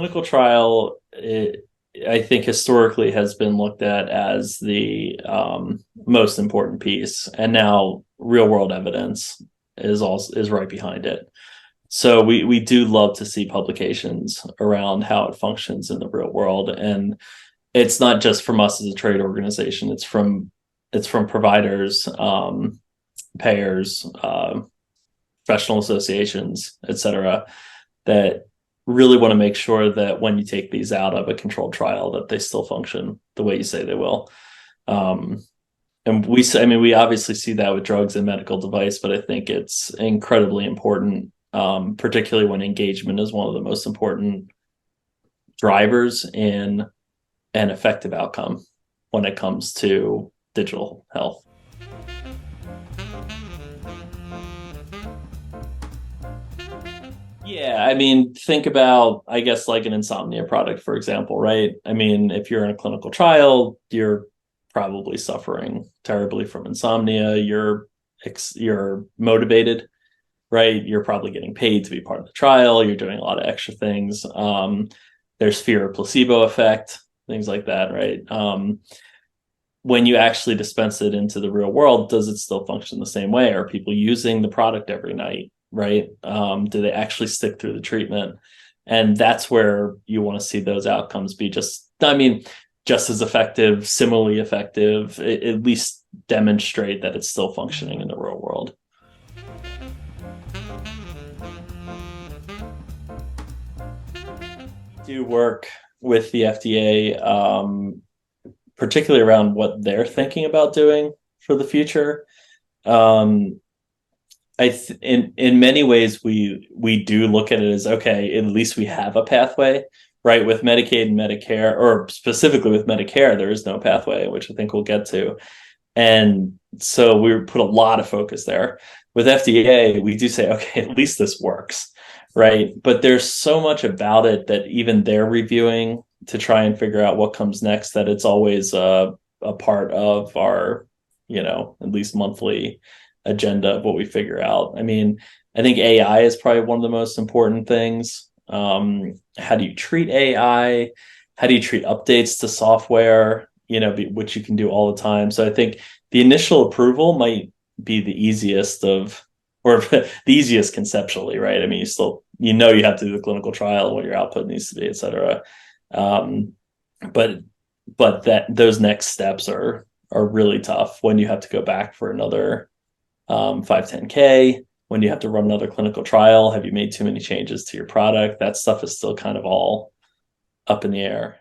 clinical trial, I think historically has been looked at as the most important piece, and now real world evidence is right behind it. So we do love to see publications around how it functions in the real world, and it's not just from us as a trade organization. It's from providers, payers, professional associations, et cetera, that really want to make sure that when you take these out of a controlled trial, that they still function the way you say they will. Um, and we obviously see that with drugs and medical device, but I think it's incredibly important, particularly when engagement is one of the most important drivers in an effective outcome when it comes to digital health. Yeah, think about, I guess, like an insomnia product, for example, right? If you're in a clinical trial, you're probably suffering terribly from insomnia. You're motivated, right? You're probably getting paid to be part of the trial. You're doing a lot of extra things. There's fear of placebo effect, things like that, right? When you actually dispense it into the real world, does it still function the same way? Are people using the product every night, right? Do they actually stick through the treatment? And that's where you want to see those outcomes be just as effective, similarly effective, at least demonstrate that it's still functioning in the real world. Do work with the FDA, particularly around what they're thinking about doing for the future. Um, in many ways we do look at it as, okay, at least we have a pathway, right? With Medicaid and Medicare, or specifically with Medicare, there is no pathway, which I think we'll get to. And so we put a lot of focus there. With FDA, we do say, okay, at least this works, right? But there's so much about it that even they're reviewing to try and figure out what comes next, that it's always a part of our, at least monthly agenda of what we figure out. I think AI is probably one of the most important things. How do you treat AI? How do you treat updates to software? Which you can do all the time. So I think the initial approval might be the easiest or the easiest conceptually, right? You still, you have to do the clinical trial, what your output needs to be, et cetera. Um, but that those next steps are really tough when you have to go back for another 510(k), when you have to run another clinical trial. Have you made too many changes to your product? That stuff is still kind of all up in the air.